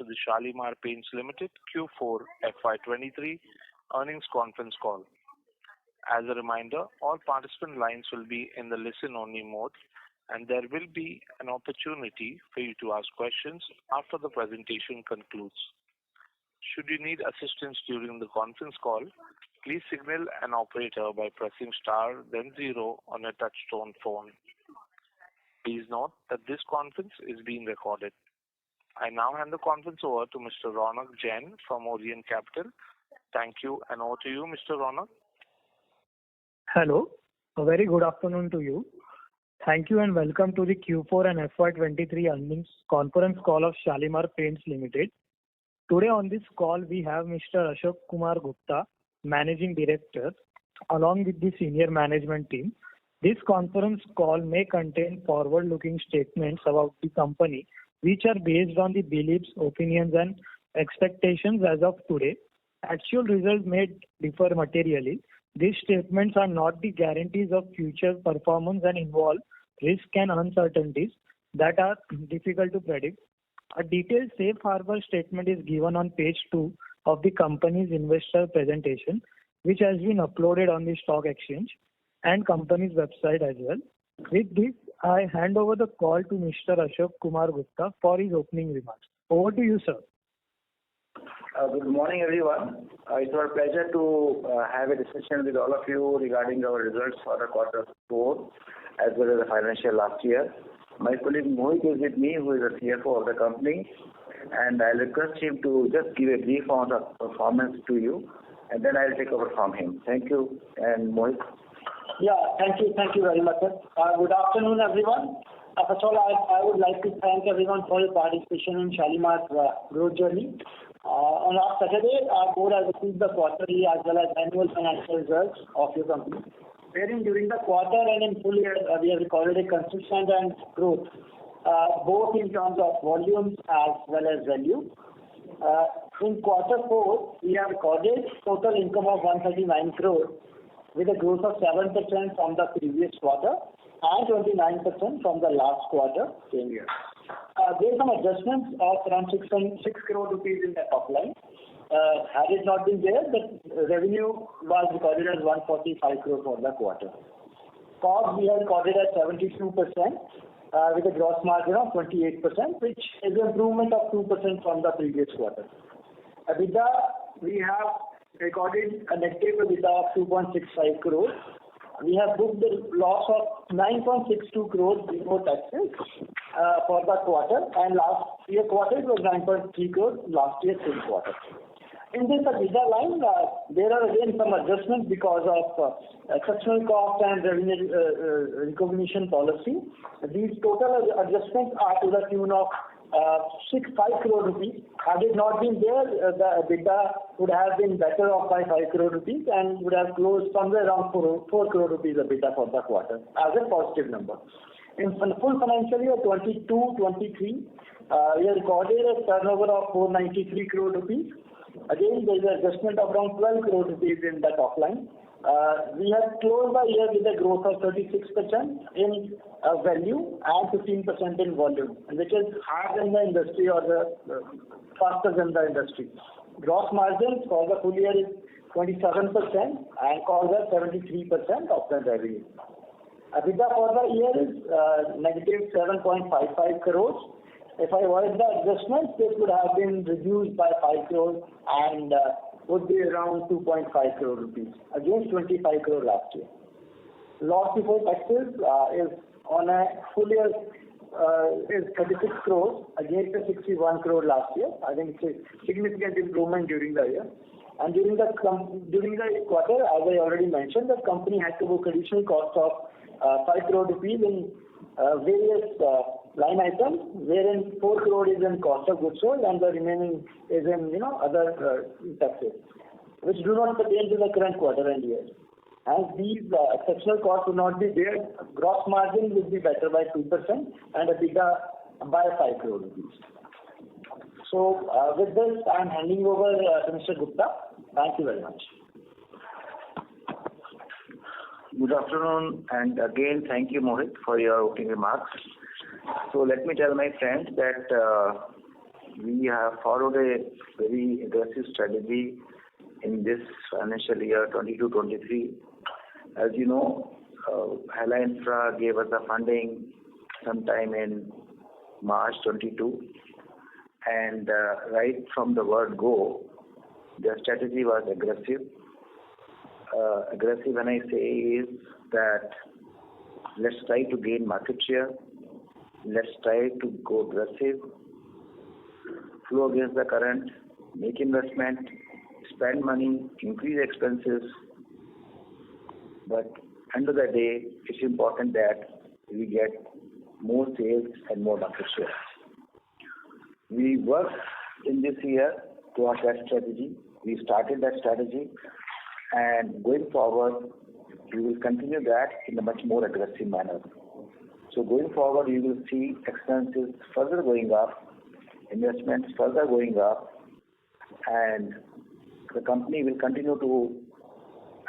to the Shalimar Paints Limited Q4FY23 earnings conference call. As a reminder, all participant lines will be in the listen-only mode, and there will be an opportunity for you to ask questions after the presentation concludes. Should you need assistance during the conference call, please signal an operator by pressing star then 0 on a touch-tone phone. Please note that this conference is being recorded. I now hand the conference over to Mr. Ronak Jain from Orient Capital. Thank you, and over to you, Mr. Ronak. Hello, a very good afternoon to you. Thank you and welcome to the Q4 and FY23 earnings conference call of Shalimar Paints Limited. Today on this call we have Mr. Ashok Kumar Gupta, Managing Director, along with the senior management team. This conference call may contain forward-looking statements about the company which are based on the beliefs, opinions and expectations as of today. Actual results may differ materially. These statements are not the guarantees of future performance and involve risks and uncertainties that are difficult to predict. A detailed safe harbor statement is given on page 2 of the company's investor presentation, which has been uploaded on the stock exchange and company's website as well. With this, I hand over the call to Mr. Ashok Kumar Gupta for his opening remarks. Over to you, sir. Good morning, everyone. It's our pleasure to have a discussion with all of you regarding our results for the quarter 4 as well as the financial last year. My colleague Mohit is with me, who is the CFO of the company, and I'll request him to just give a brief on the performance to you, and then I'll take over from him. Thank you, and Mohit. Yeah, thank you very much, sir. Good afternoon, everyone. First of all, I would like to thank everyone for your participation in Shalimar's growth journey. On last Saturday, our board has approved the quarterly as well as annual financial results of your company. Wherein during the quarter and in full year, we have recorded a consistent and growth, both in terms of volumes as well as value. In quarter 4, we have recorded total income of 139 crore with a growth of 7% from the previous quarter and 29% from the last quarter same year. There are some adjustments of around 6 crore rupees in the top line. Had it not been there, the revenue was recorded as 145 crore for the quarter. Cost we have recorded at 72% with a gross margin of 28%, which is an improvement of 2% from the previous quarter. EBITDA, we have recorded a negative EBITDA of 2.65 crore. We have booked a loss of 9.62 crore before taxes for the quarter, and last year quarter it was 9.3 crore last year same quarter. In this EBITDA line, there are again some adjustments because of exceptional cost and revenue recognition policy. These total adjustments are to the tune of 5 crore rupees. Had it not been there, the EBITDA would have been better off by 5 crore rupees and would have closed somewhere around 4 crore rupees EBITDA for the quarter as a positive number. In the full financial year 22-23, we have recorded a turnover of 493 crore rupees. Again, there is an adjustment of around 12 crore rupees in the top line. We have closed the year with a growth of 36% in value and 15% in volume, which is higher than the industry or the faster than the industry. Gross margins for the full year is 27% and costs are 73% of the revenue. EBITDA for the year is negative 7.55 crores. If I avoid the adjustments, this would have been reduced by 5 crores and would be around 2.5 crore rupees against 25 crore last year. Loss before taxes is on a full year is 36 crores against the 61 crore last year. I think it's a significant improvement during the year. And during the quarter, as I already mentioned, the company had to book additional cost of 5 crore rupees in various line items, wherein 4 crore is in cost of goods sold and the remaining is in other taxes, which do not pertain to the current quarter and year. As these exceptional costs will not be there, gross margin will be better by 2% and EBITDA by 5 crore rupees. So with this, I am handing over to Mr. Gupta. Thank you very much. Good afternoon, and again, thank you, Mohit, for your opening remarks. So let me tell my friends that we have followed a very aggressive strategy in this financial year 22-23. As you know, Hala Infra gave us the funding sometime in March 22, and right from the word go, their strategy was aggressive. Aggressive when I say is that let's try to gain market share, let's try to go aggressive, flow against the current, make investment, spend money, increase expenses. But end of the day, it's important that we get more sales and more market share. We worked in this year towards that strategy. We started that strategy, and going forward, we will continue that in a much more aggressive manner. So going forward, you will see expenses further going up, investments further going up, and the company will continue to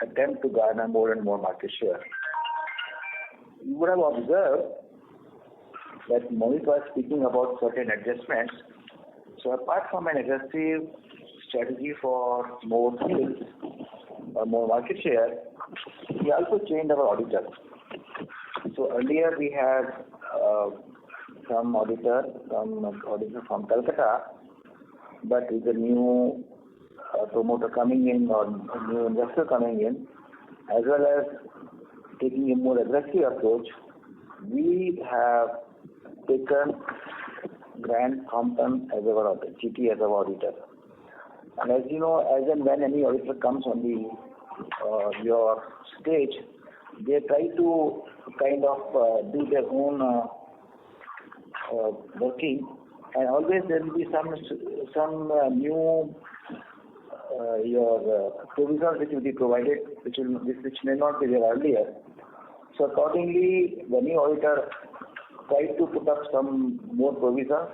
attempt to garner more and more market share. You would have observed that Mohit was speaking about certain adjustments. So apart from an aggressive strategy for more sales or more market share, we also changed our auditor. So earlier we had some auditor from Calcutta, but with the new promoter coming in or new investor coming in, as well as taking a more aggressive approach, we have taken Grant Thornton as our auditor, GT as our auditor. And as you know, as and when any auditor comes on your stage, they try to kind of do their own working, and always there will be some new provisions which will be provided, which may not be there earlier. So accordingly, the new auditor tried to put up some more provisions.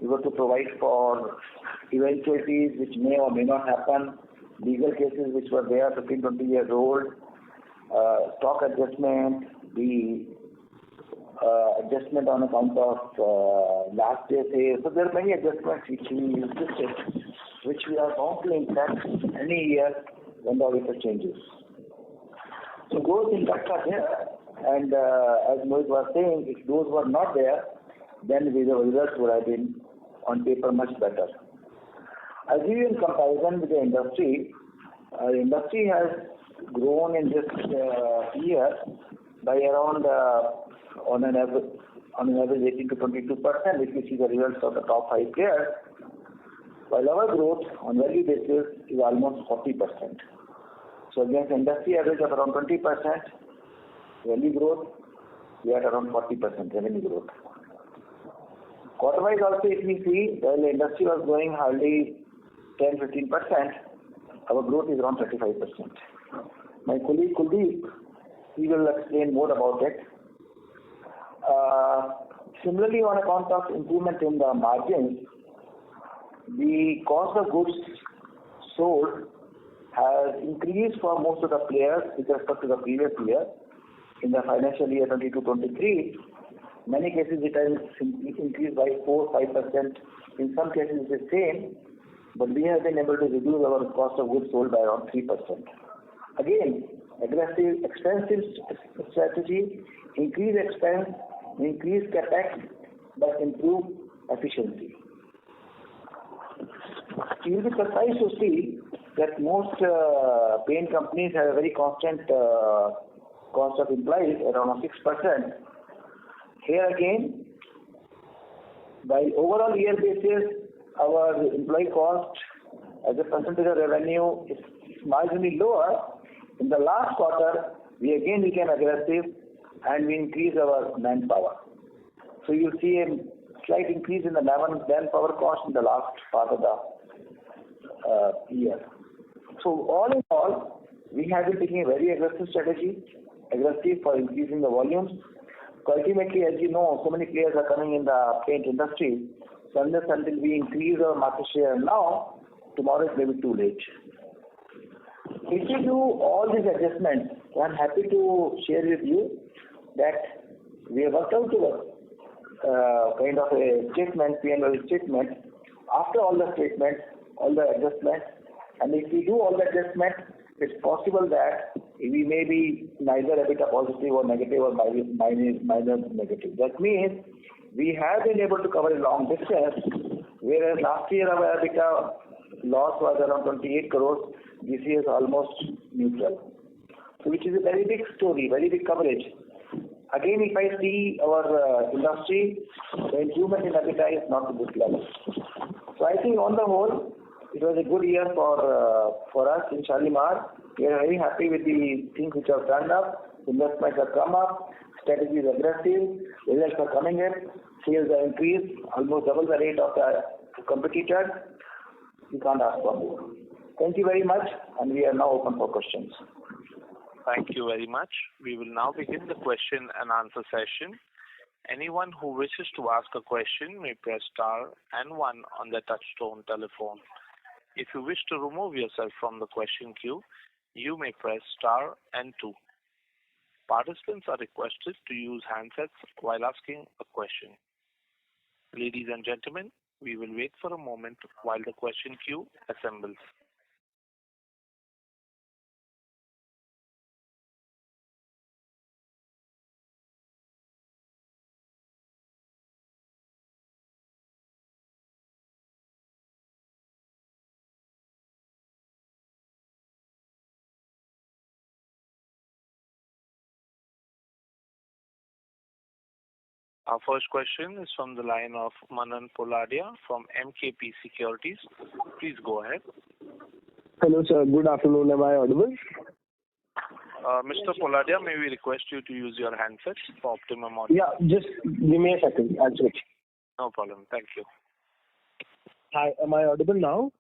We were to provide for eventualities which may or may not happen, legal cases which were there 15-20 years old, stock adjustment, the adjustment on account of last day sales. So there are many adjustments which we insisted, which we are bound to impact any year when the auditor changes. So those impacts are there, and as Mohit was saying, if those were not there, then the results would have been on paper much better. As we in comparison with the industry has grown in this year by around on an average 18 to 22%, if you see the results of the top 5 players, while our growth on value basis is almost 40%. So against industry average of around 20% value growth, we are around 40% revenue growth. Quarter-wise also, if we see, while the industry was growing hardly 10-15%, our growth is around 35%. My colleague Kuldeep, he will explain more about it. Similarly, on account of improvement in the margins, the cost of goods sold has increased for most of the players with respect to the previous year. In the financial year 22-23, many cases it has increased by 4-5%. In some cases it is same, but we have been able to reduce our cost of goods sold by around 3%. Again, aggressive, expensive strategy, increase expense, increase capex, but improve efficiency. You will be surprised to see that most paint companies have a very constant cost of employees around 6%. Here again, by overall year basis, our employee cost as a percentage of revenue is marginally lower. In the last quarter, we again became aggressive and we increased our manpower. So you see a slight increase in the manpower cost in the last part of the year. So all in all, we have been taking a very aggressive strategy, aggressive for increasing the volumes. So ultimately, as you know, so many players are coming in the paint industry. So unless until we increase our market share now, tomorrow it may be too late. If you do all these adjustments, I am happy to share with you that we have worked out a kind of a statement, P&L statement, after all the statements, all the adjustments, and if we do all the adjustments, it's possible that we may be neither EBITDA positive or negative or minus negative. That means we have been able to cover a long distance, whereas last year our EBITDA loss was around 28 crores. This year is almost neutral. So which is a very big story, very big coverage. Again, if I see our industry, the improvement in EBITDA is not to this level. So I think on the whole, it was a good year for us in Shalimar. We are very happy with the things which have turned up. Investments have come up. Strategy is aggressive. Results are coming in. Sales are increased, almost double the rate of the competitors. We can't ask for more. Thank you very much, and we are now open for questions. Thank you very much. We will now begin the question and answer session. Anyone who wishes to ask a question may press star and 1 on their touchtone telephone. If you wish to remove yourself from the question queue, you may press star and 2. Participants are requested to use handsets while asking a question. Ladies and gentlemen, we will wait for a moment while the question queue assembles. Our first question is from the line of Manan Poladia from MKP Securities. Please go ahead. Hello, sir. Good afternoon. Am I audible? Mr. Poladia, may we request you to use your handsets for optimum audio? Yeah, just give me a second. I'll switch. No problem. Thank you. Hi, am I audible now?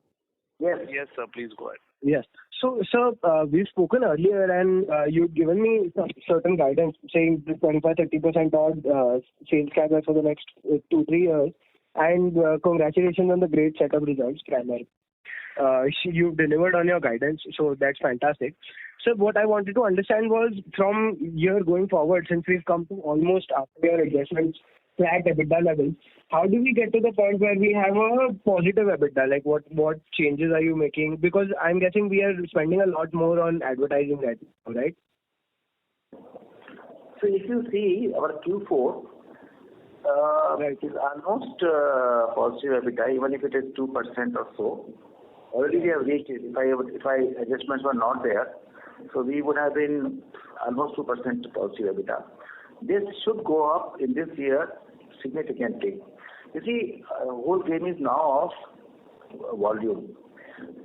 Yes. Yes, sir. Please go ahead. Yes. So, sir, we've spoken earlier and you've given me some certain guidance saying 25-30% odd sales CAGR for the next 2-3 years. And congratulations on the great set of results, primarily. You've delivered on your guidance, so that's fantastic. So what I wanted to understand was from year going forward, since we've come to almost after your adjustments, flat EBITDA levels, how do we get to the point where we have a positive EBITDA? Like what changes are you making? Because I'm guessing we are spending a lot more on advertising right now, right? So if you see our Q4, it is almost positive EBITDA, even if it is 2% or so. Already we have reached it. If adjustments were not there, so we would have been almost 2% positive EBITDA. This should go up in this year significantly. You see, whole game is now of volume.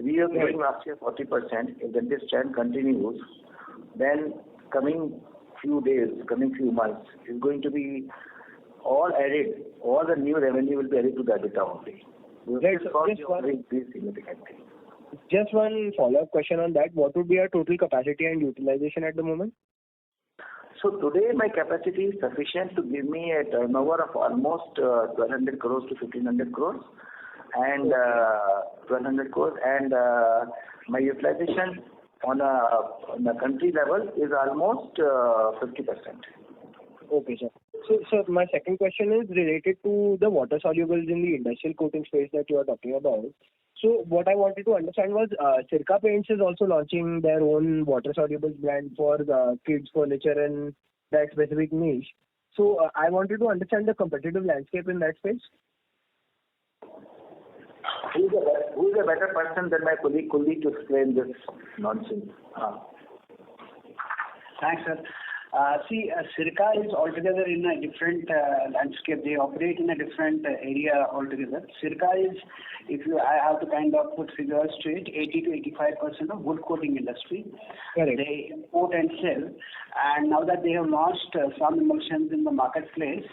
We are growing last year 40%. If then this trend continues, then coming few days, coming few months is going to be all added. All the new revenue will be added to the EBITDA only. Significantly. Just one follow-up question on that. What would be our total capacity and utilization at the moment? So today my capacity is sufficient to give me a turnover of almost 1,200 crores to 1,500 crores and 1,200 crores and my utilization on a country level is almost 50%. Okay, sir. So, sir, my second question is related to the water solubles in the industrial coating space that you are talking about. So what I wanted to understand was Sirca Paints is also launching their own water solubles brand for the kids furniture and that specific niche. So I wanted to understand the competitive landscape in that space. Who is a better person than my colleague to explain this nonsense? Thanks, sir. Sirca is altogether in a different landscape. They operate in a different area altogether. Sirca is, I have to kind of put figures to it, 80 to 85% of wood coating industry. Correct. They import and sell. And now that they have launched some emulsions in the marketplace,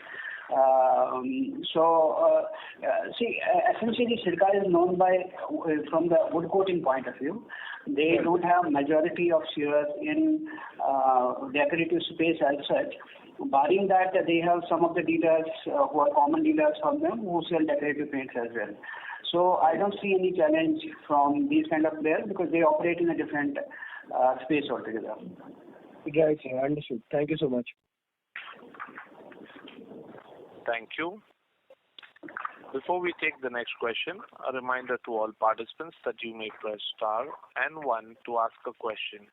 essentially Sirca is known from the wood coating point of view. They don't have majority of shares in decorative space as such. Barring that, they have some of the dealers who are common dealers from them who sell decorative paints as well. So I don't see any challenge from these kind of players because they operate in a different space altogether. Right, sir. Understood. Thank you so much. Thank you. Before we take the next question, a reminder to all participants that you may press star and 1 to ask a question.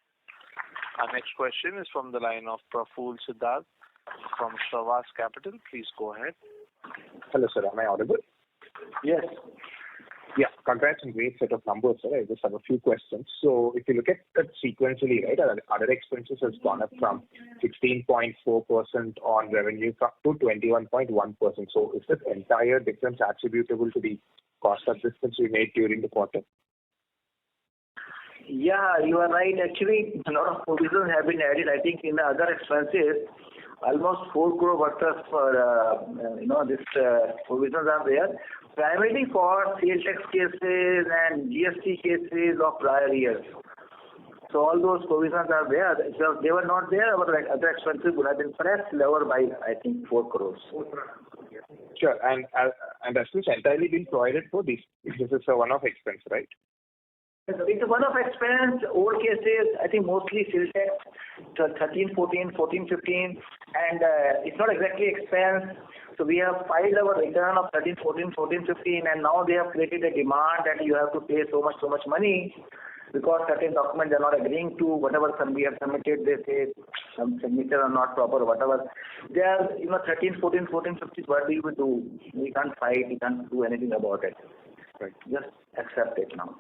Our next question is from the line of Praful Siddharth from Shravas Capital. Please go ahead. Hello, sir. Am I audible? Yes. Yeah, congrats on great set of numbers, sir. I just have a few questions. So if you look at that sequentially, right, our other expenses has gone up from 16.4% on revenue to 21.1%. So is this entire difference attributable to the cost adjustments we made during the quarter? Yeah, you are right. Actually, a lot of provisions have been added. I think in the other expenses, almost 4 crore worth of this provisions are there, primarily for sales tax cases and GST cases of prior years. So all those provisions are there. If they were not there, our other expenses would have been perhaps lower by, I think, 4 crores. Sure. And has this entirely been provided for? This is a one-off expense, right? It's a one-off expense. Old cases, I think mostly sales tax, 13, 14, 14, 15, and it's not exactly expense. So we have filed our return of 13, 14, 14, 15, and now they have created a demand that you have to pay so much money because certain documents are not agreeing to whatever we have submitted. They say some signatures are not proper, whatever. They are, 13, 14, 14, 15. What we will do? We can't fight. We can't do anything about it. Right. Just accept it now.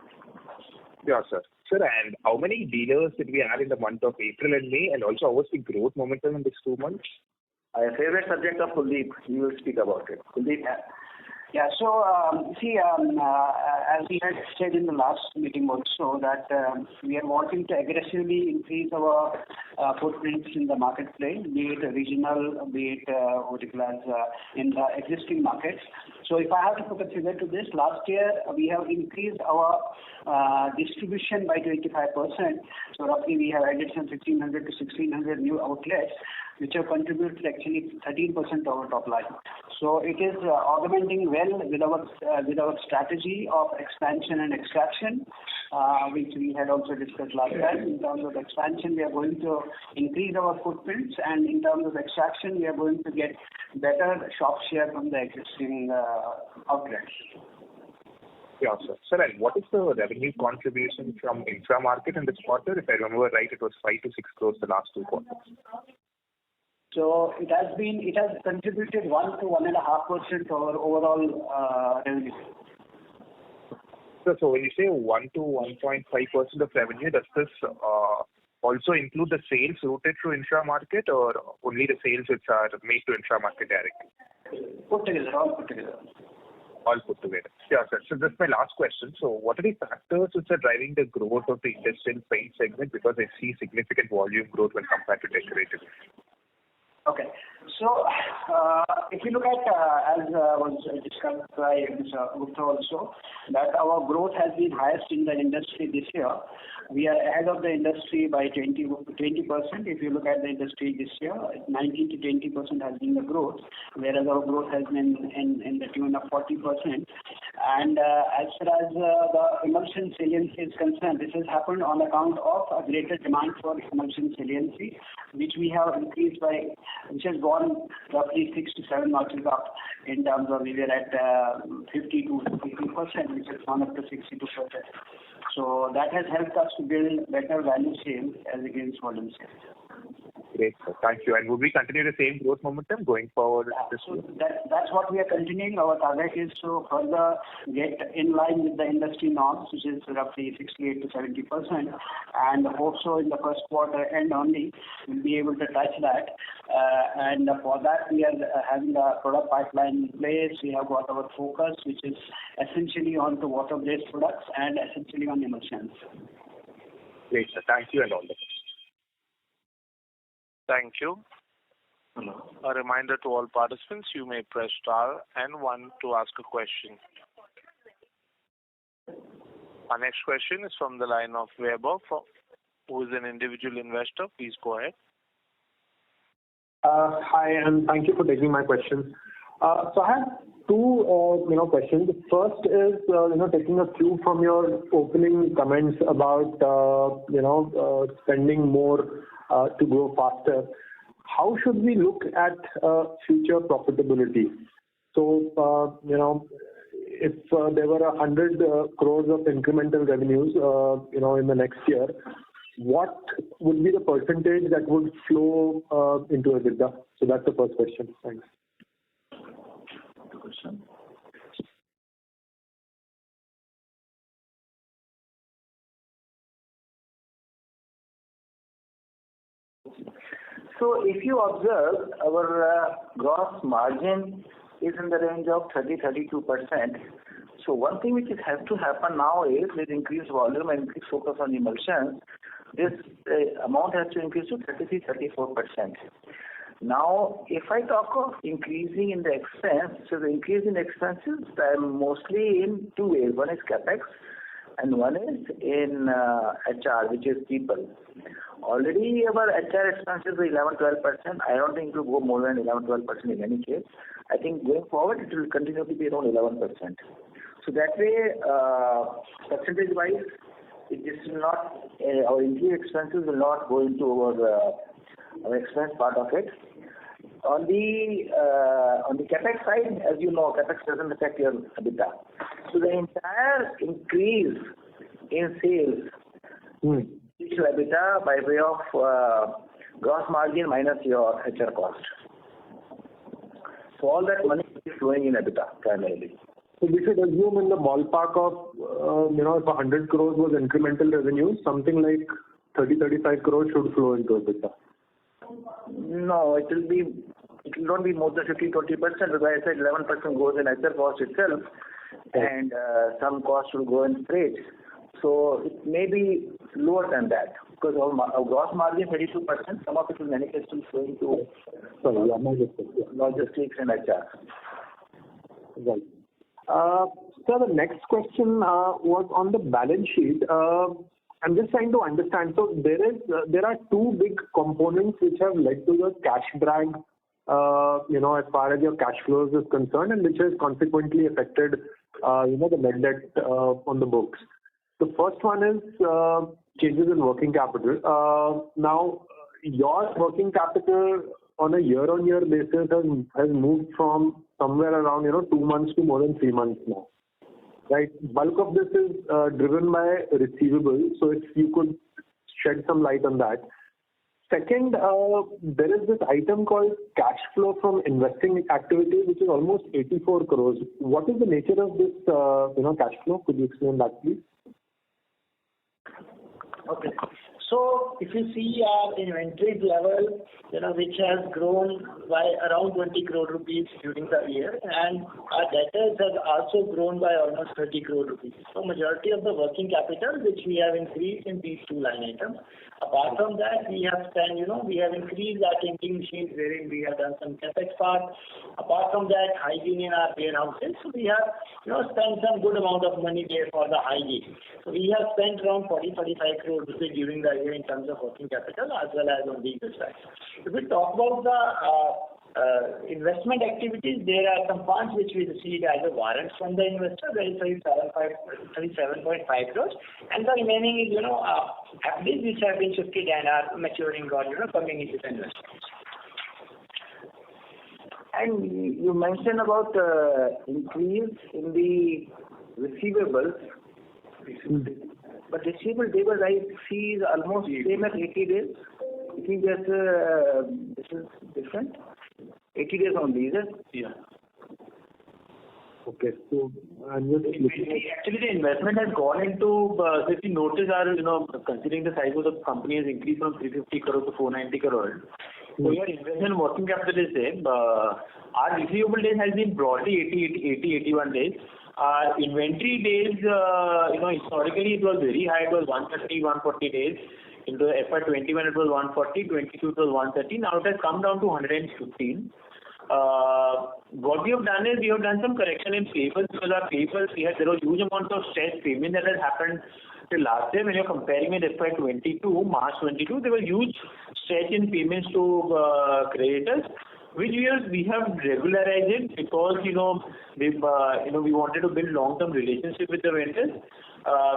Yeah, sir. Sir, and how many dealers did we add in the month of April and May? And also, how was the growth momentum in these 2 months? A favorite subject of Kuldeep. He will speak about it. Kuldeep. Yeah. So, as we had said in the last meeting also, that we are wanting to aggressively increase our footprints in the marketplace, be it regional, be it in the existing markets. So if I have to put a figure to this, last year we have increased our distribution by 25%. So roughly we have added some 1,500 to 1,600 new outlets, which have contributed actually 13% to our top line. So it is augmenting well with our strategy of expansion and extraction, which we had also discussed last time. In terms of expansion, we are going to increase our footprints, and in terms of extraction, we are going to get better shop share from the existing outlets. Yeah, sir. Sir, and what is the revenue contribution from infra market in this quarter? If I remember right, it was 5 to 6 crores the last 2 quarters. So it has contributed 1 to 1.5% to our overall revenue. So when you say 1 to 1.5% of revenue, does this also include the sales routed through infra market, or only the sales which are made to infra market directly? All put together. All put together. Yeah, sir. So that's my last question. So what are the factors which are driving the growth of the industrial paint segment? Because I see significant volume growth when compared to decorative. Okay. So, if you look at, as was discussed by Mr. Gupta also, that our growth has been highest in the industry this year. We are ahead of the industry by 20%. If you look at the industry this year, 19 to 20% has been the growth, whereas our growth has been in the tune of 40%. And as far as the emulsion saliency is concerned, this has happened on account of a greater demand for emulsion saliency, which we have increased by, which has gone roughly 6 to 7 notches up in terms of we were at 50 to 50%, which has gone up to 62%. So that has helped us to build better value sales as against volume sales. Great, sir. Thank you. And would we continue the same growth momentum going forward? So that's what we are continuing. Our target is to further get in line with the industry norms, which is roughly 68 to 70%. And also in the first quarter end only, we'll be able to touch that. And for that, we are having a product pipeline in place. We have got our focus, which is essentially on the water-based products and essentially on emulsions. Great, sir. Thank you and all the best. Thank you. A reminder to all participants, you may press star and 1 to ask a question. Our next question is from the line of Weber, who is an individual investor. Please go ahead. Hi, and thank you for taking my question. So I have two questions. The first is taking a cue from your opening comments about spending more to grow faster. How should we look at future profitability? So if there were 100 crores of incremental revenues, in the next year, what would be the percentage that would flow into EBITDA? So that's the first question. Thanks. Good question. So if you observe, our gross margin is in the range of 30-32%. So one thing which has to happen now is with increased volume and increased focus on emulsions, this amount has to increase to 33-34%. Now, if I talk of increasing in the expense, so the increase in expenses mostly in two ways. One is capex, and one is in HR, which is people. Already our HR expenses are 11-12%. I don't think it will go more than 11-12% in any case. I think going forward it will continue to be around 11%. So that way, percentage-wise, it is not our increased expenses will not go into our expense part of it. On the capex side, as you know, capex doesn't affect your EBITDA. So the entire increase in sales is your EBITDA by way of gross margin minus your HR cost. So all that money is flowing in EBITDA primarily. So we should assume in the ballpark of, if 100 crores was incremental revenue, something like 30-35 crores should flow into EBITDA. No, it will not be more than 15-20%. As I said, 11% goes in HR cost itself, and some cost will go in freight. So it may be lower than that because our gross margin 32%. Some of it will manifest in flowing to logistics and HR. Right. So the next question was on the balance sheet. I'm just trying to understand. So there are two big components which have led to the cash drag, as far as your cash flows is concerned, and which has consequently affected, the net debt on the books. The first one is changes in working capital. Now, your working capital on a year-on-year basis has moved from somewhere around 2 months to more than 3 months now. Right, bulk of this is driven by receivables. So if you could shed some light on that. Second, there is this item called cash flow from investing activities, which is almost 84 crores. What is the nature of this, cash flow? Could you explain that, please? Okay. So if you see our inventory level, which has grown by around 20 crore rupees during the year, and our debtors have also grown by almost 30 crore rupees. So majority of the working capital which we have increased in these two line items. Apart from that, we have spent, we have increased our tinting machines wherein we have done some capex part. Apart from that, hygiene in our warehouses. So we have, spent some good amount of money there for the hygiene. So we have spent around 40-45 crore rupees during the year in terms of working capital as well as on the side. If we talk about the investment activities, there are some funds which we received as a warrant from the investor. There is 37.5 crores, and the remaining is FDs which have been shifted and are maturing or coming into the investments. And you mentioned about increase in the receivables. But receivable days I see is almost same as 80 days. You think that this is different? 80 days only, is it? Yeah. Okay. So actually the investment has gone into, if you notice our, considering the size of the company has increased from 350 crore to 490 crore. So your investment in working capital is same. Our receivable days has been broadly 81 days. Our inventory days, historically it was very high. It was 130, 140 days. In the FY21 it was 140, 22 it was 130. Now it has come down to 115. What we have done is we have done some correction in payables because our payables, there was huge amount of stress payment that has happened till last year. When you're comparing with FY22, March 22, there was huge stretch in payments to creditors, which we have regularized it because we wanted to build long-term relationship with the vendors.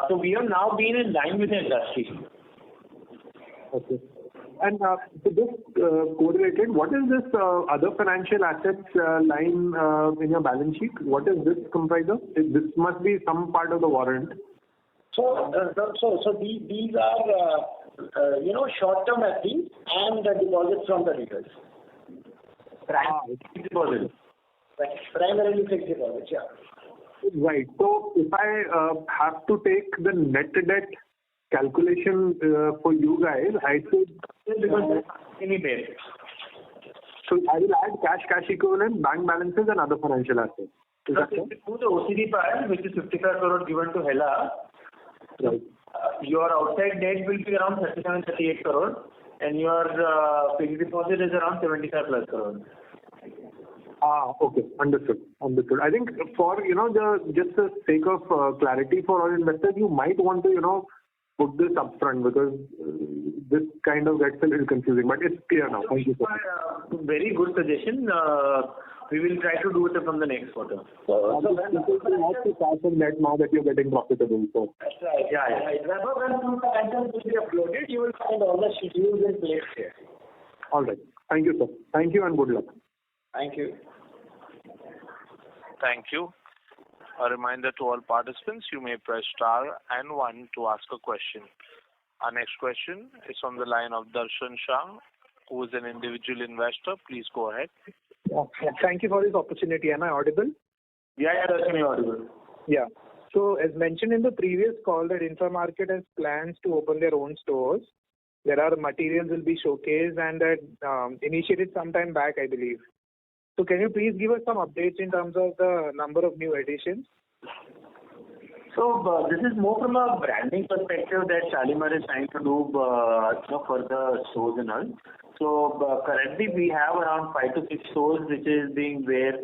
So we have now been in line with the industry. Okay. And so just correlated, what is this other financial assets line in your balance sheet? What is this comprised of? This must be some part of the warrant. So these are short-term FDs and the deposits from the dealers. Fixed deposit. Primarily fixed deposits, yeah. Right. So if I have to take the net debt calculation for you guys, I should because Any base. so I will add cash equivalent, bank balances, and other financial assets. Is that so? If you do the OCD part, which is 55 crore given to Hela, Right. your outside debt will be around 37-38 crore, and your fixed deposit is around 75 plus crore. Okay. Understood. I think for, just the sake of clarity for all investors, you might want to, put this upfront because this kind of gets a little confusing, but it's clear now. Thank you, sir. Very good suggestion. We will try to do it from the next quarter. So you have to pass on that now that you're getting profitable. So. That's right. Yeah. Whenever some financials will be uploaded, you will find all the schedules in place here. All right. Thank you, sir. Thank you and good luck. Thank you. Thank you. A reminder to all participants, you may press star and 1 to ask a question. Our next question is from the line of Darshan Shah, who is an individual investor. Please go ahead. Thank you for this opportunity. Am I audible? Yeah, Darshan, you're audible. Yeah. So as mentioned in the previous call that Infomarket has plans to open their own stores. There are materials will be showcased and that initiated sometime back, I believe. So can you please give us some updates in terms of the number of new additions? So this is more from a branding perspective that Shalimar is trying to do for the stores and all. So currently we have around 5 to 6 stores which is being where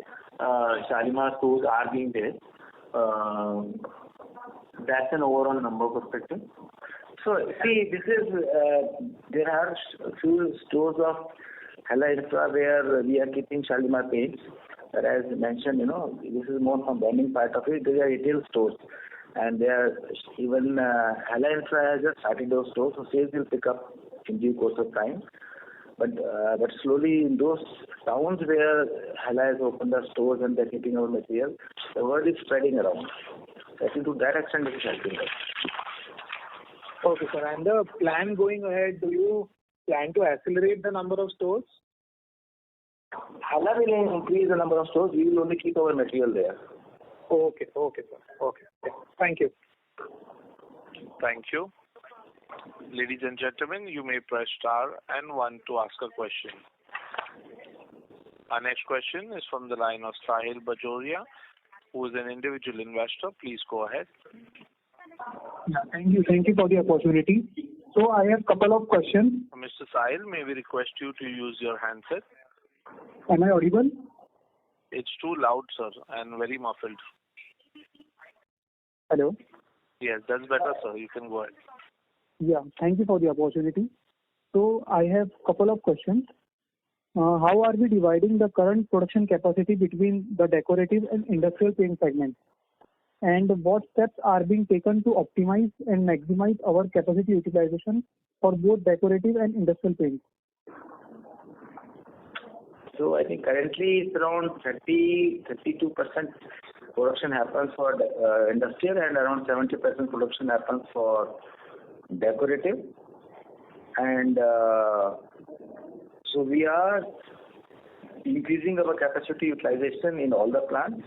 Shalimar stores are being there. That's an overall number perspective. So see, this is there are a few stores of Hela Infra where we are keeping Shalimar paints. But as mentioned, this is more from branding part of it. They are retail stores, and they are even Hela Infra has just started those stores, so sales will pick up in due course of time. But slowly in those towns where Hela has opened the stores and they're keeping our material, the word is spreading around. I think to that extent it is helping us. Okay, sir. And the plan going ahead, do you plan to accelerate the number of stores? Hela will increase the number of stores. We will only keep our material there. Okay, sir. Okay. Yeah. Thank you. Thank you. Ladies and gentlemen, you may press star and 1 to ask a question. Our next question is from the line of Sahil Bajoria, who is an individual investor. Please go ahead. Yeah, thank you for the opportunity. So I have a couple of questions. Mr. Sahil, may we request you to use your handset? Am I audible? It's too loud, sir, and very muffled. Hello? Yes, that's better, sir. You can go ahead. Yeah, thank you for the opportunity. So I have a couple of questions. How are we dividing the current production capacity between the decorative and industrial paint segments? And what steps are being taken to optimize and maximize our capacity utilization for both decorative and industrial paints? So I think currently it's around 32% production happens for industrial and around 70% production happens for decorative. And so we are increasing our capacity utilization in all the plants,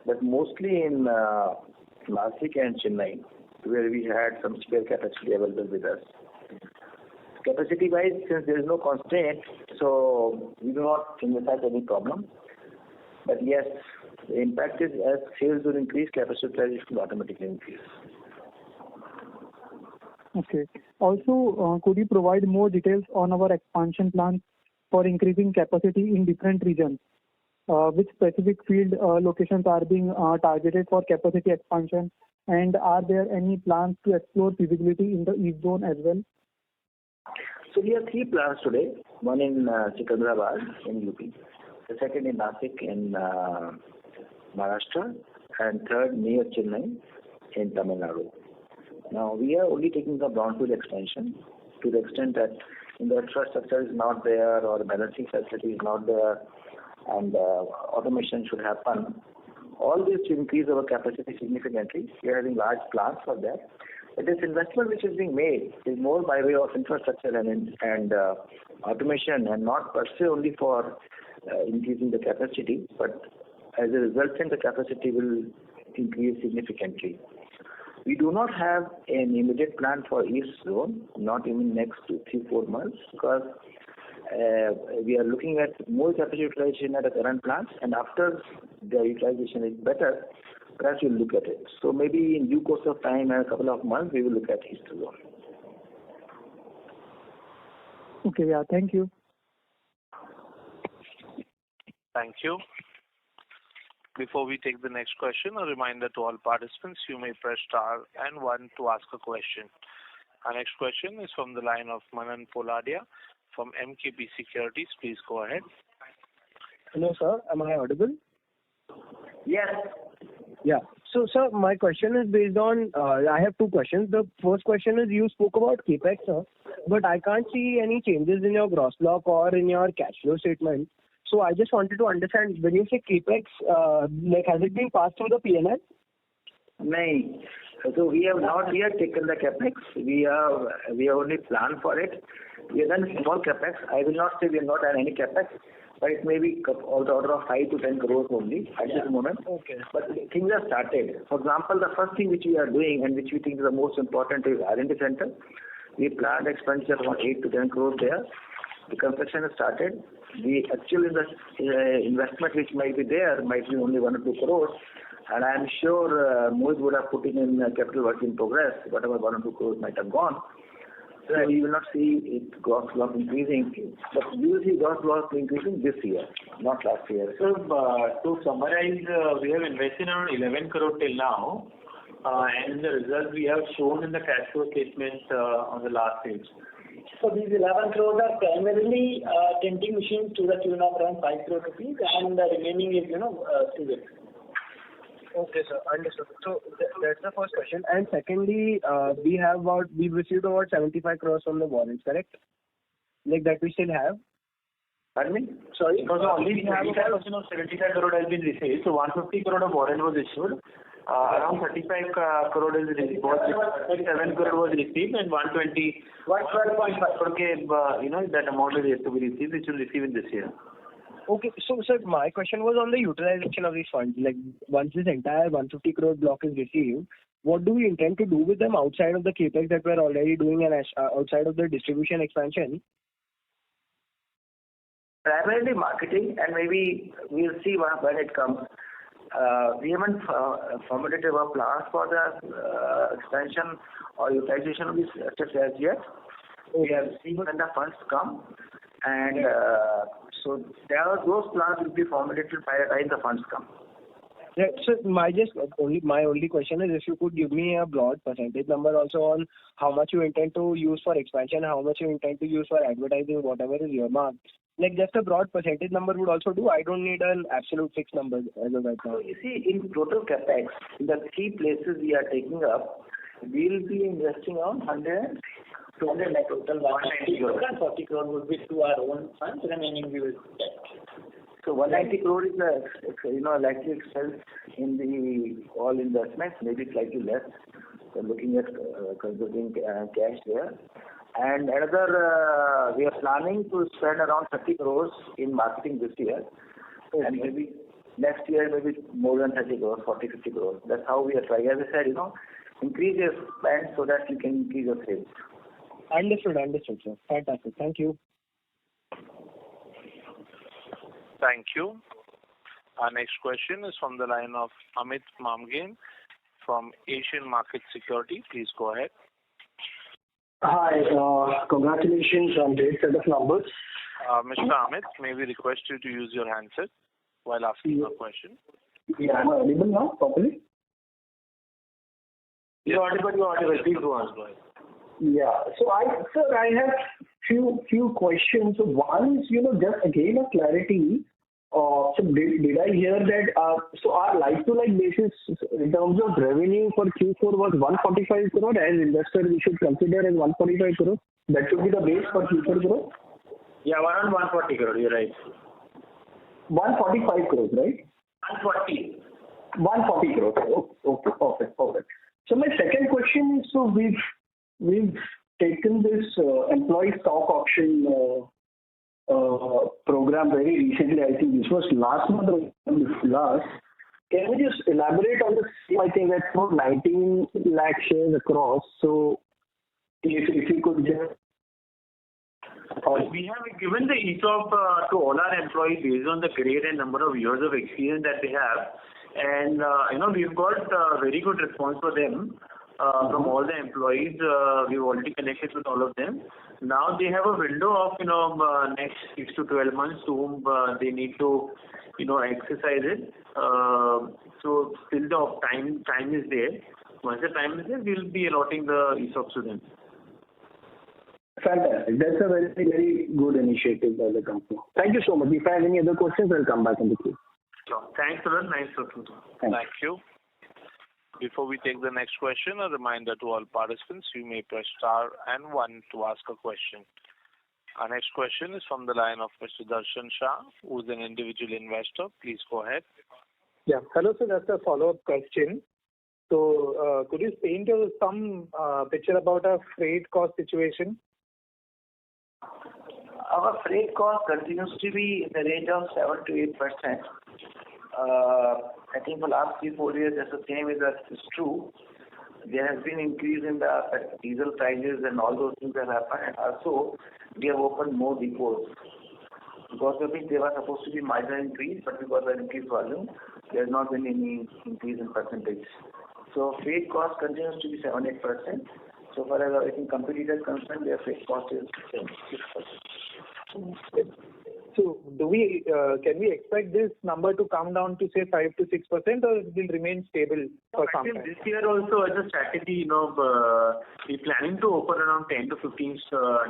but mostly in Nashik and Chennai, where we had some spare capacity available with us. Capacity-wise, since there is no constraint, so we do not envisage any problem. But yes, the impact is as sales will increase, capacity utilization will automatically increase. Okay. Also, could you provide more details on our expansion plans for increasing capacity in different regions? Which specific field locations are being targeted for capacity expansion? And are there any plans to explore feasibility in the East Zone as well? So we have 3 plants today. One in Secunderabad in UP, the second in Nashik in Maharashtra, and third near Chennai in Tamil Nadu. Now we are only taking the brownfield expansion to the extent that the infrastructure is not there or the balancing facility is not there, and automation should happen. All this to increase our capacity significantly. We are having large plans for that. But this investment which is being made is more by way of infrastructure and automation, and not per se only for increasing the capacity, but as a result, the capacity will increase significantly. We do not have an immediate plan for East Zone, not even next 3-4 months, because we are looking at more capacity utilization at the current plants, and after the utilization is better, perhaps we'll look at it. So maybe in due course of time, in a couple of months, we will look at East Zone. Okay, yeah, thank you. Thank you. Before we take the next question, a reminder to all participants, you may press star and 1 to ask a question. Our next question is from the line of Manan Poladia from MKP Securities. Please go ahead. Hello, sir. Am I audible? Yes. Yeah. So, sir, my question is based on, I have two questions. The first question is, you spoke about CAPEX, sir, but I can't see any changes in your gross block or in your cash flow statement. So I just wanted to understand, when you say CAPEX, has it been passed through the P&L? No. So we have not yet taken the CAPEX. We have only planned for it. We have done small CAPEX. I will not say we have not done any CAPEX, but it may be of the order of 5 to 10 crores only at this moment. Okay. But things have started. For example, the first thing which we are doing and which we think is the most important is R&D center. We planned expenditure of 8 to 10 crores there. The construction has started. The actual investment which might be there might be only 1 or 2 crores. And I am sure Mohit would have put in capital work in progress, whatever 1 or 2 crores might have gone. So you will not see it gross block increasing, but you will see gross block increasing this year, not last year. So to summarize, we have invested around 11 crore till now, and the results we have shown in the cash flow statement on the last page. So these 11 crores are primarily tinting machines to the tune of around 5 crore rupees, and the remaining is, civil. Okay, sir. Understood. So that's the first question. And secondly, we've received about 75 crores from the warrants, correct? Like that we still have? Pardon me? Sorry? Because only 75% of 75 crore has been received. So 150 crore of warrant was issued. Around 35 crore is received. 37 crore was received, and 112.5 crore, that amount is yet to be received, which will receive in this year. Okay, so sir, my question was on the utilization of these funds. Like once this entire 150 crore block is received, what do we intend to do with them outside of the CAPEX that we're already doing and outside of the distribution expansion? Primarily marketing, and maybe we'll see when it comes. We haven't formulated our plans for the expansion or utilization of these assets as yet. We have seen when the funds come, and so those plans will be formulated by the time the funds come. Yeah, so my only question is, if you could give me a broad percentage number also on how much you intend to use for expansion, how much you intend to use for advertising, whatever is earmarked. Like just a broad percentage number would also do. I don't need an absolute fixed number as of right now. So you see, in total capex, in the 3 places we are taking up, we will be investing on 100 like total 190 crore and 40 crore would be to our own funds, remaining we will get. So 190 crore is likely itself in the all investments, maybe slightly less. So looking at conserving cash there. And another, we are planning to spend around 30 crores in marketing this year. Okay. And maybe next year, maybe more than 30 crores, 40, 50 crores. That's how we are trying. As I said, increase your spend so that you can increase your sales. Understood, sir. Fantastic. Thank you. Thank you. Our next question is from the line of Amit Mamgen from Asian Market Security. Please go ahead. Hi, congratulations on great set of numbers. Mr. Amit, may we request you to use your handset while asking your question? Yeah, am I audible now properly? You're audible. Please go on. Yeah. So I have few questions. So one is, just again a clarity. So did I hear that, so our like-to-like basis in terms of revenue for Q4 was 145 crore, as investor we should consider as 145 crore? That should be the base for Q4 growth? Yeah, around 140 crore, you're right. 145 crores, right? 140. 140 crores. Okay, perfect. So my second question is, so we've taken this employee stock option program very recently. I think this was last month or last. Can you just elaborate on the same? I think that's about 19 lakh shares across. So if you could just... We have given the ESOP to all our employees based on the grade and number of years of experience that they have. And, we've got very good response for them from all the employees. We've already connected with all of them. Now they have a window of, next 6 to 12 months to whom they need to, exercise it. So still the time is there. Once the time is there, we'll be allotting the ESOPs to them. Fantastic. That's a very, very good initiative by the company. Thank you so much. If I have any other questions, I'll come back in the queue. Sure. Thanks a lot. Nice talking to you. Thank you. Before we take the next question, a reminder to all participants, you may press star and 1 to ask a question. Our next question is from the line of Mr. Darshan Shah, who is an individual investor. Please go ahead. Yeah. Hello, sir. That's a follow-up question. So, could you paint some picture about our freight cost situation? Our freight cost continues to be in the range of 7 to 8%. I think for the last 3-4 years, that's the same as that is true. There has been increase in the diesel prices and all those things have happened. And also, we have opened more depots. Because of it, there was supposed to be minor increase, but because of increased volume, there has not been any increase in percentage. So freight cost continues to be 7-8%. So far as I think competitors concerned, their freight cost is 6%. So can we expect this number to come down to say 5 to 6%, or it will remain stable for some time? This year also as a strategy, we're planning to open around 10 to 15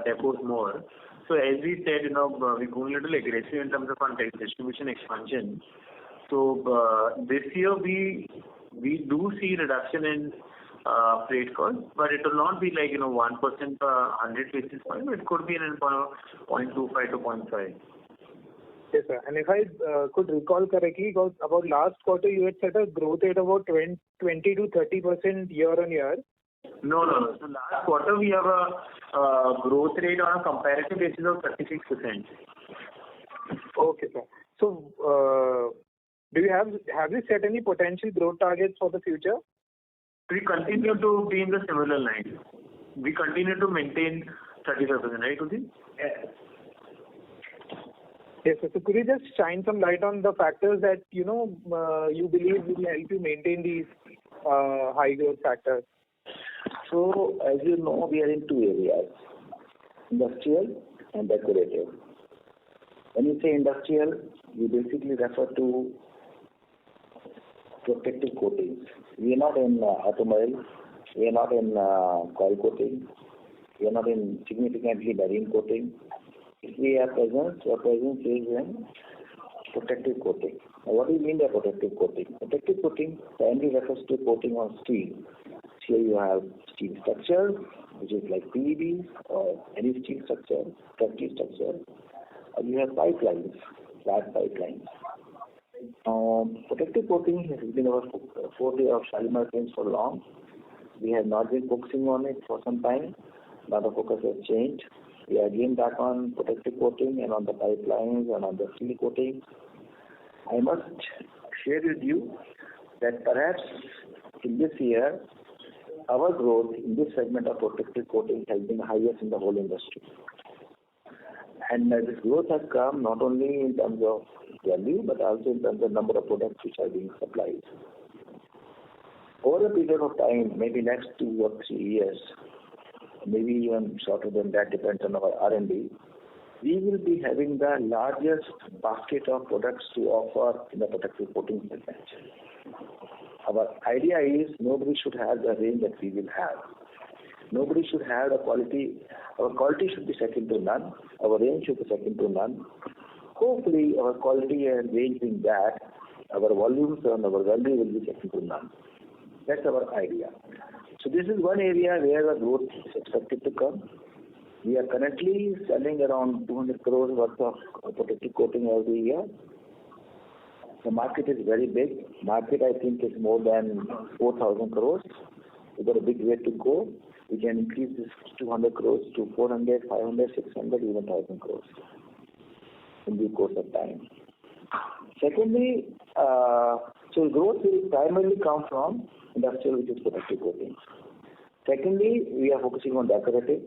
depots more. So as we said, we're going a little aggressive in terms of our distribution expansion. So this year we do see reduction in freight cost, but it will not be like 1% per 100 basis points. It could be in 0.25 to 0.5. Yes, sir. And if I could recall correctly, about last quarter you had set a growth rate about 20 to 30% year on year. No. So last quarter we have a growth rate on a comparative basis of 36%. Okay, sir. So do you have you set any potential growth targets for the future? We continue to be in the similar line. We continue to maintain 35%, right, Udit? Yes. Yes, sir. So could you just shine some light on the factors that, you believe will help you maintain these high growth factors? So, as you know, we are in two areas, industrial and decorative. When you say industrial, you basically refer to protective coatings. We are not in automobile, we are not in coil coating, we are not in significantly marine coating. If we have presence, our presence is in protective coating. Now, what do you mean by protective coating? Protective coating primarily refers to coating on steel. Here you have steel structure, which is like PVB or any steel structure, structure, or you have pipelines, flat pipelines. Protective coating has been our forte of Shalimar Paints for long. We have not been focusing on it for some time. Now the focus has changed. We are again back on protective coating and on the pipelines and on the steel coating. I must share with you that perhaps in this year, our growth in this segment of protective coating has been highest in the whole industry. And this growth has come not only in terms of value, but also in terms of number of products which are being supplied. Over a period of time, maybe next 2 or 3 years, maybe even shorter than that, depends on our R&D, we will be having the largest basket of products to offer in the protective coating segment. Our idea is nobody should have the range that we will have. Nobody should have the quality. Our quality should be second to none. Our range should be second to none. hopefully our quality and range being that, our volumes and our value will be second to none. That's our idea. So this is one area where the growth is expected to come. We are currently selling around 200 crores worth of protective coating every year. The market is very big. Market, I think, is more than 4,000 crores. We've got a big way to go. We can increase this 200 crores to 400, 500, 600, even 1,000 crores in due course of time. Secondly, so growth will primarily come from industrial, which is protective coatings. Secondly, we are focusing on decorative.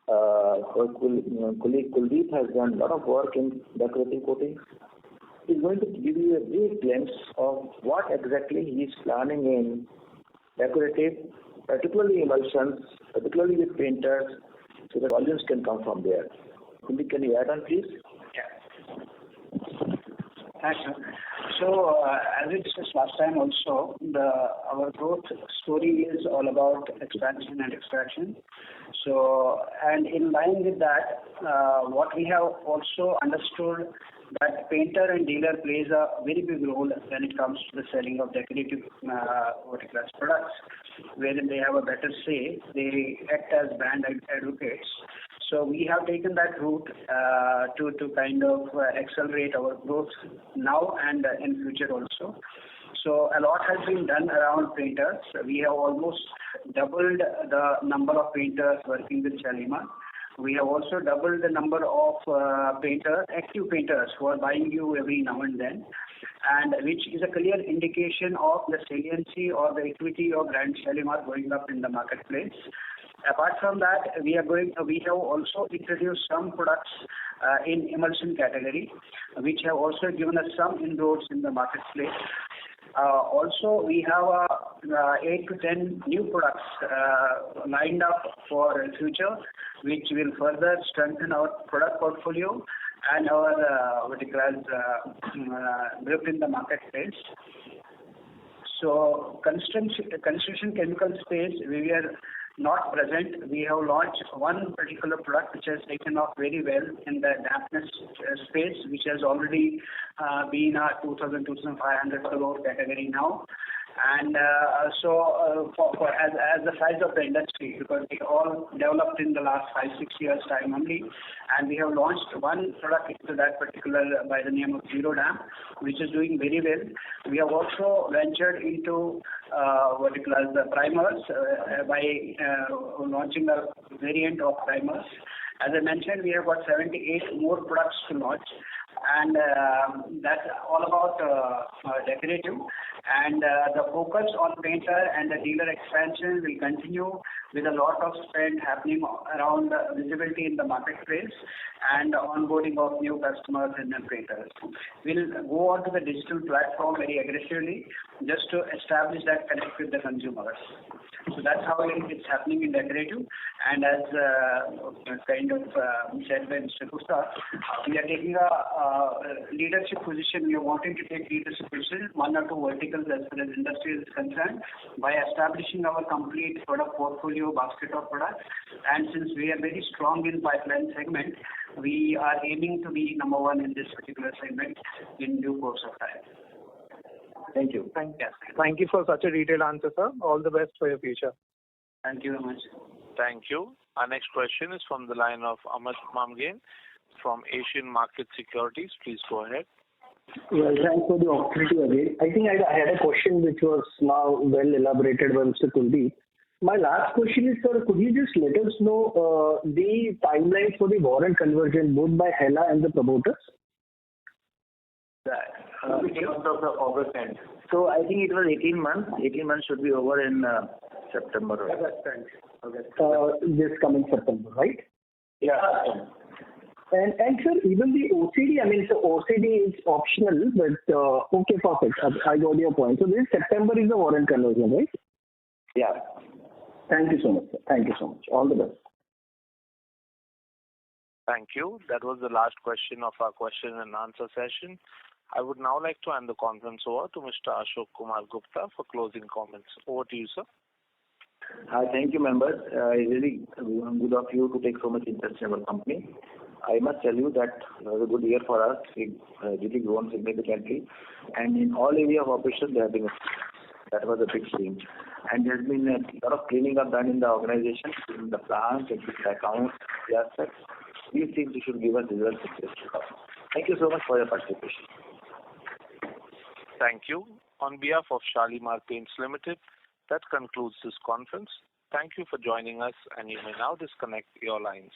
Our colleague Kuldeep has done a lot of work in decorative coatings. He's going to give you a brief glimpse of what exactly he is planning in decorative, particularly emulsions, particularly with painters, so the volumes can come from there. Kuldeep, can you add on, please? Thanks, sir. So, as we discussed last time also, our growth story is all about expansion and extraction. So, and in line with that, what we have also understood that painter and dealer plays a very big role when it comes to the selling of decorative verticals products, wherein they have a better say. They act as brand advocates. So we have taken that route to kind of accelerate our growth now and in future also. So a lot has been done around painters. We have almost doubled the number of painters working with Shalimar. We have also doubled the number of active painters who are buying you every now and then, and which is a clear indication of the saliency or the equity of brand Shalimar going up in the marketplace. Apart from that, we have also introduced some products in emulsion category, which have also given us some inroads in the marketplace. Also, we have 8 to 10 new products lined up for future, which will further strengthen our product portfolio and our grip in the marketplace. So, construction chemical space, we are not present. We have launched one particular product which has taken off very well in the dampness space, which has already been a 2,500 crore category now. And as the size of the industry, because we all developed in the last 5-6 years time only, and we have launched one product into that particular by the name of Zero Damp, which is doing very well. We have also ventured into the primers by launching a variant of primers. As I mentioned, we have got 78 more products to launch, and that's all about decorative. And the focus on painter and the dealer expansion will continue with a lot of spend happening around visibility in the marketplace and onboarding of new customers and then painters. We'll go on to the digital platform very aggressively just to establish that connect with the consumers. So that's how it's happening in decorative. And as said by Mr. Gupta, we are taking a leadership position. We are wanting to take leadership position, 1 or 2 verticals as far as industry is concerned, by establishing our complete product portfolio basket of products. And since we are very strong in pipeline segment, we are aiming to be number 1 in this particular segment in due course of time. Thank you. Thank you for such a detailed answer, sir. All the best for your future. Thank you very much. Thank you. Our next question is from the line of Amit Mamgen from Asian Market Securities. Please go ahead. Well, thanks for the opportunity again. I think I had a question which was now well elaborated by Mr. Kuldeep. My last question is, sir, could you just let us know the timeline for the warrant conversion both by HELA and the promoters? August end. So I think it was 18 months. 18 months should be over in September. This coming September, right? Yeah. And sir, even the OCD, OCD is optional, but okay, perfect. I got your point. So this September is the warrant conversion, right? Yeah. Thank you so much, sir. Thank you so much. All the best. Thank you. That was the last question of our question and answer session. I would now like to hand the conference over to Mr. Ashok Kumar Gupta for closing comments. Over to you, sir. Thank you, members. It's really good of you to take so much interest in our company. I must tell you that it was a good year for us. We really grown significantly, and in all area of operation, there have been that was a big change. And there's been a lot of cleaning up done in the organization, in the plants, in the accounts, the aspects. These things should give us results in this to come. Thank you so much for your participation. Thank you. On behalf of Shalimar Paints Limited, that concludes this conference. Thank you for joining us, and you may now disconnect your lines.